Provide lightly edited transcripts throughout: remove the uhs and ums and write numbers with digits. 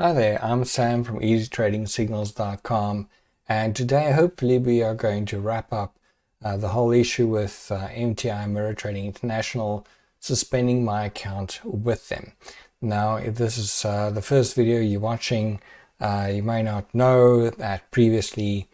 Hi there, I'm Sam from easytradingsignals.com, and today hopefully we are going to wrap up the whole issue with MTI Mirror Trading International suspending my account with them. Now, if this is the first video you're watching, you may not know that previously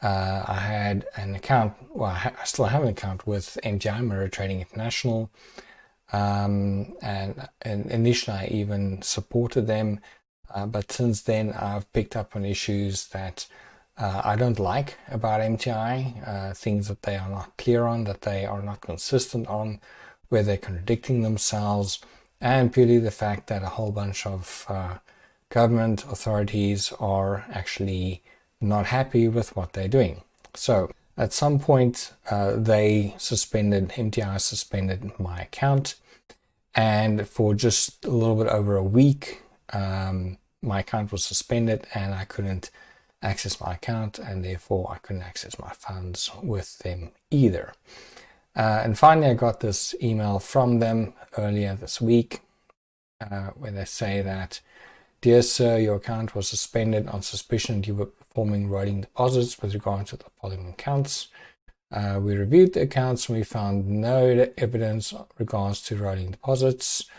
I had an account, well, I still have an account with MTI Mirror Trading International, and initially I even supported them. But since then, I've picked up on issues that I don't like about MTI, things that they are not clear on, that they are not consistent on, where they're contradicting themselves, and purely the fact that a whole bunch of government authorities are actually not happy with what they're doing. So at some point, MTI suspended my account, and for just a little bit over a week, my account was suspended and I couldn't access my account, and therefore I couldn't access my funds with them either. And finally I got this email from them earlier this week where they say that, "Dear sir, your account was suspended on suspicion that you were performing rolling deposits with regard to the following accounts. We reviewed the accounts and we found no evidence regards to rolling deposits.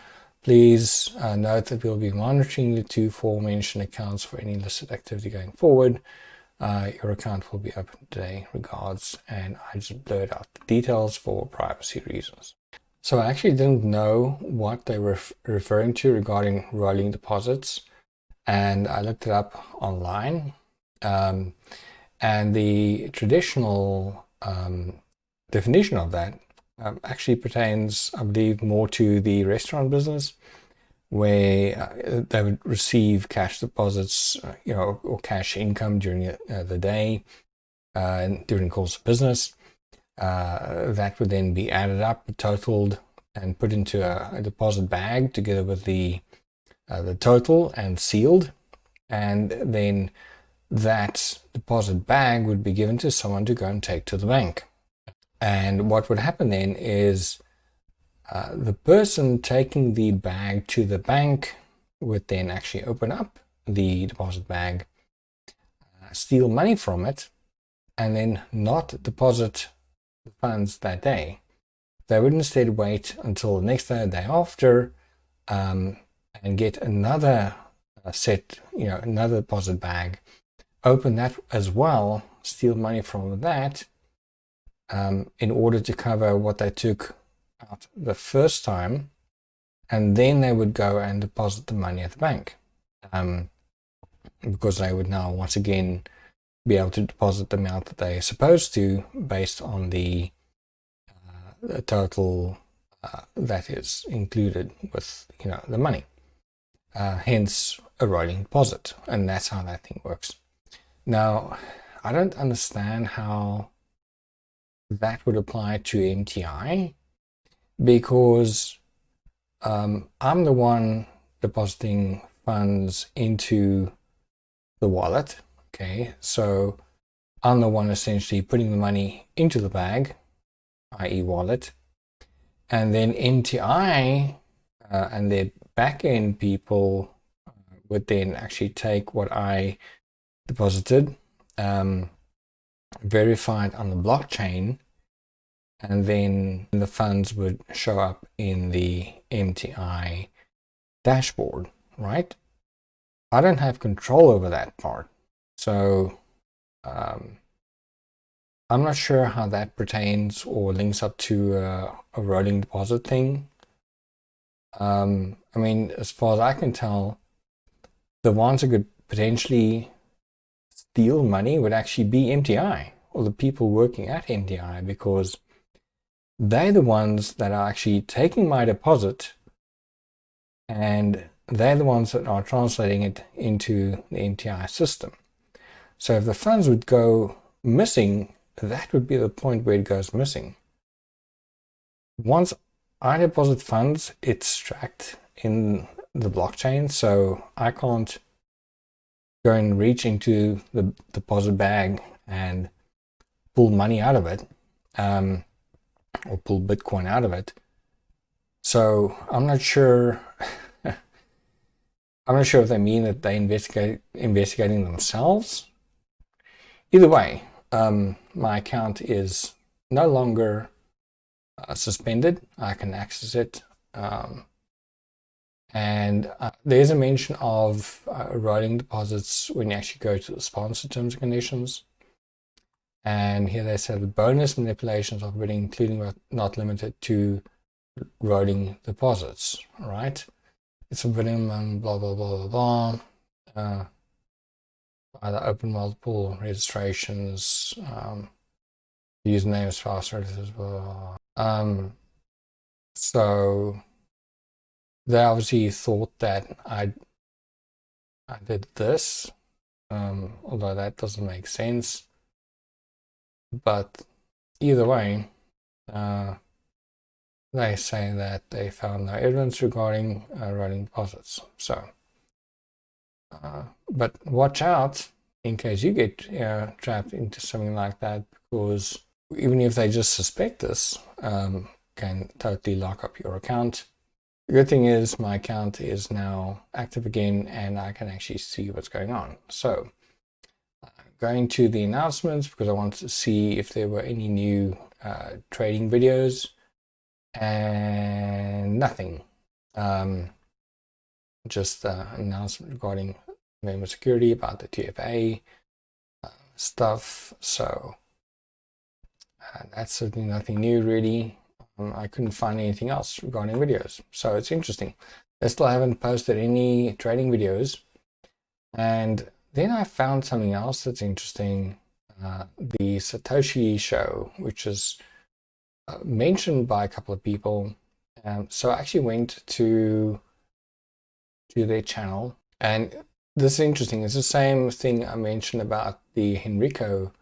Please note that we'll be monitoring the two aforementioned accounts for any illicit activity going forward. Your account will be open today. Regards." And I just blurred out the details for privacy reasons. So I actually didn't know what they were referring to regarding rolling deposits, and I looked it up online. And the traditional definition of that actually pertains, I believe, more to the restaurant business, where they would receive cash deposits, or cash income during the day, and during the course of business. That would then be added up, totaled, and put into a deposit bag together with the total and sealed. And then that deposit bag would be given to someone to go and take to the bank. And what would happen then is the person taking the bag to the bank would then actually open up the deposit bag, steal money from it, and then not deposit the funds that day. They would instead wait until the next day, the day after, and get another another deposit bag, open that as well, steal money from that, in order to cover what they took out the first time, and then they would go and deposit the money at the bank, because they would now once again be able to deposit the amount that they're supposed to based on the total that is included with the money, hence a rolling deposit. And that's how that thing works. Now, I don't understand how that would apply to MTI, because I'm the one depositing funds into the wallet. Okay, so I'm the one essentially putting the money into the bag, i.e. wallet, and then MTI and their back-end people would then actually take what I deposited, verify it on the blockchain, and then the funds would show up in the MTI dashboard, right? I don't have control over that part. So I'm not sure how that pertains or links up to a rolling deposit thing. I mean, as far as I can tell, the ones that could potentially steal money would actually be MTI, or the people working at MTI, because they're the ones that are actually taking my deposit, and they're the ones that are translating it into the MTI system. So if the funds would go missing, that would be the point where it goes missing. Once I deposit funds, it's tracked in the blockchain, so I can't go and reach into the deposit bag and pull money out of it, or pull Bitcoin out of it. So I'm not sure I'm not sure if they mean that they investigating themselves. Either way, my account is no longer suspended. I can access it. And there's a mention of rolling deposits when you actually go to the sponsor terms and conditions. And here they said the bonus manipulations of bidding, including but not limited to rolling deposits, right? It's a minimum, blah, blah, blah, blah, blah. Either open multiple registrations, usernames, passwords, blah, blah. So they obviously thought that I did this, although that doesn't make sense. But either way, they say that they found no evidence regarding rolling deposits. So, but watch out in case you get trapped into something like that, because even if they just suspect this, can totally lock up your account. The good thing is my account is now active again and I can actually see what's going on. So going to the announcements because I wanted to see if there were any new trading videos, and nothing. Just an announcement regarding member security about the TFA stuff. So that's certainly nothing new really. I couldn't find anything else regarding videos, so it's interesting. They still haven't posted any trading videos. And then I found something else that's interesting, the Satoshi show, which is mentioned by a couple of people. So I actually went to their channel, and this is interesting. It's the same thing I mentioned about the Henrico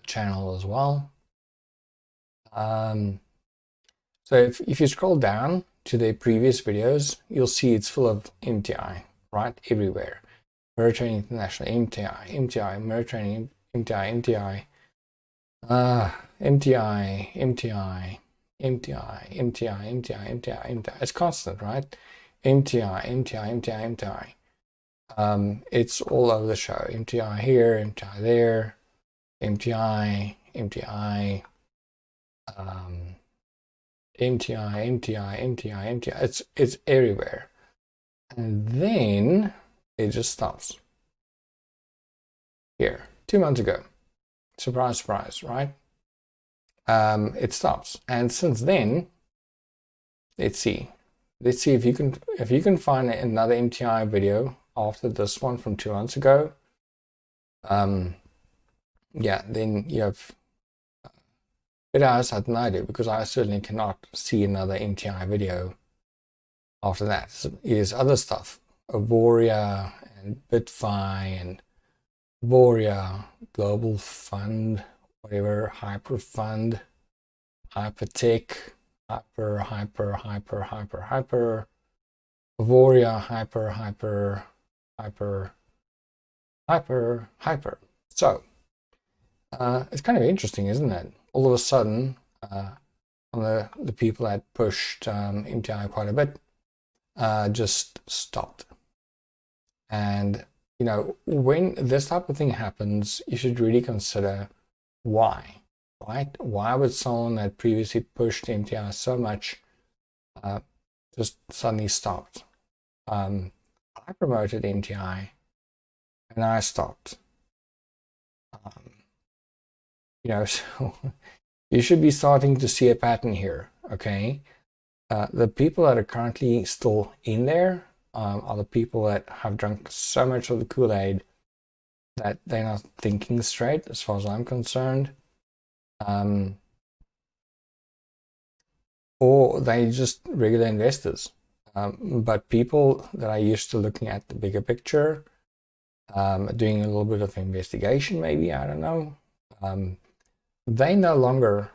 channel as well. So if you scroll down to their previous videos, you'll see it's full of MTI, right? Everywhere. Mirror Trading International, MTI, Mirror Trading, MTI, MTI. It's constant, right? MTI. It's all over the show. MTI here, MTI there, MTI. It's everywhere. And then it just stops. Here, 2 months ago. Surprise, surprise, right? It stops. And since then, let's see if you can find another MTI video after this one from 2 months ago. Yeah, then you have better eyesight than I do, because I certainly cannot see another MTI video after that. So here's other stuff, Avoria and Bitfi and Avoria, Global Fund, whatever, Hyperfund, Hypertech, Hyper, Avoria, Hyper. So it's kind of interesting, isn't it? All of a sudden, on the people that pushed MTI quite a bit, just stopped. And you know, when this type of thing happens, you should really consider why, right? Why would someone that previously pushed MTI so much just suddenly stopped? I promoted MTI and I stopped. You know, so you should be starting to see a pattern here, okay? The people that are currently still in there are the people that have drunk so much of the Kool-Aid that they're not thinking straight, as far as I'm concerned. Or they just regular investors. But people that are used to looking at the bigger picture, doing a little bit of investigation, maybe, I don't know, they no longer,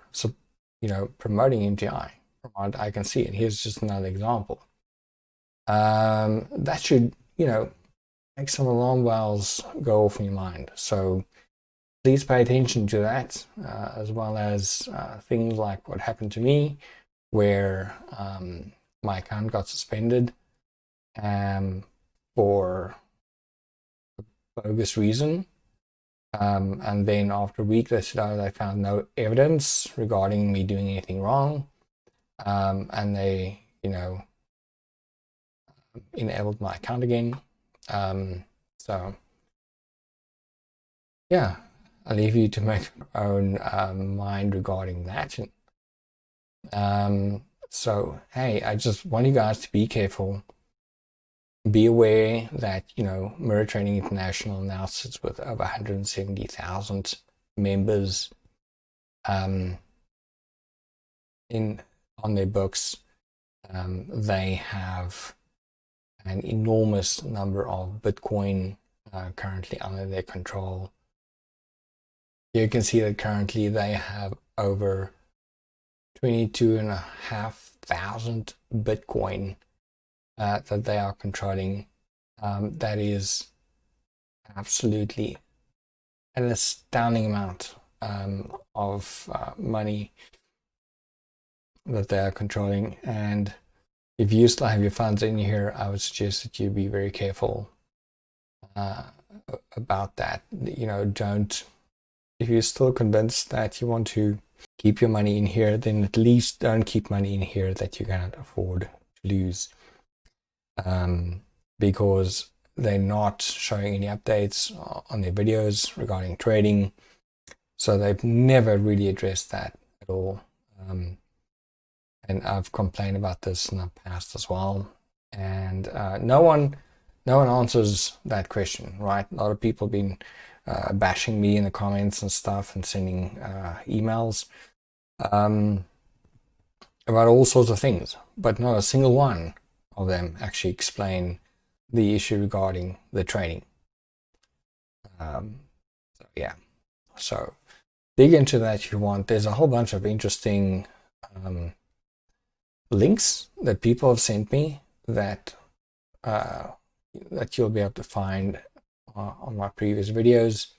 promoting MTI from what I can see. And here's just another example. That should, make some alarm bells go off in your mind. So please pay attention to that, as well as things like what happened to me, where my account got suspended. for a bogus reason. And then after a week, they said, oh, they found no evidence regarding me doing anything wrong. And they, enabled my account again. So yeah, I'll leave you to make your own mind regarding that. So hey, I just want you guys to be careful. Be aware that Mirror Trading International now sits with over 170,000 members on their books. They have an enormous number of Bitcoin currently under their control. You can see that currently they have over 22,500 Bitcoin that they are controlling. That is absolutely an astounding amount of money that they are controlling. And if you still have your funds in here, I would suggest that you be very careful about that. Don't, if you're still convinced that you want to keep your money in here, then at least don't keep money in here that you cannot afford to lose. Because they're not showing any updates on their videos regarding trading. So they've never really addressed that at all. And I've complained about this in the past as well. And no one answers that question, right? A lot of people have been bashing me in the comments and stuff and sending emails about all sorts of things, but not a single one of them actually explain the issue regarding the trading. So dig into that if you want. There's a whole bunch of interesting links that people have sent me that you'll be able to find on my previous videos.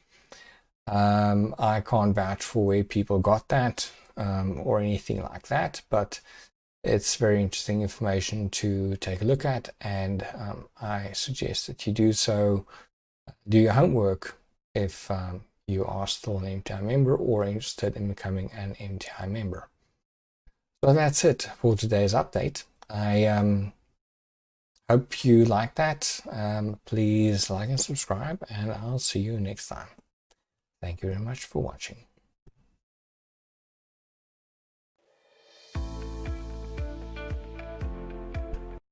I can't vouch for where people got that or anything like that, but it's very interesting information to take a look at, and I suggest that you do so. Do your homework if you are still an MTI member or interested in becoming an MTI member. So that's it for today's update. I hope you like that. Please like and subscribe, and I'll see you next time. Thank you very much for watching.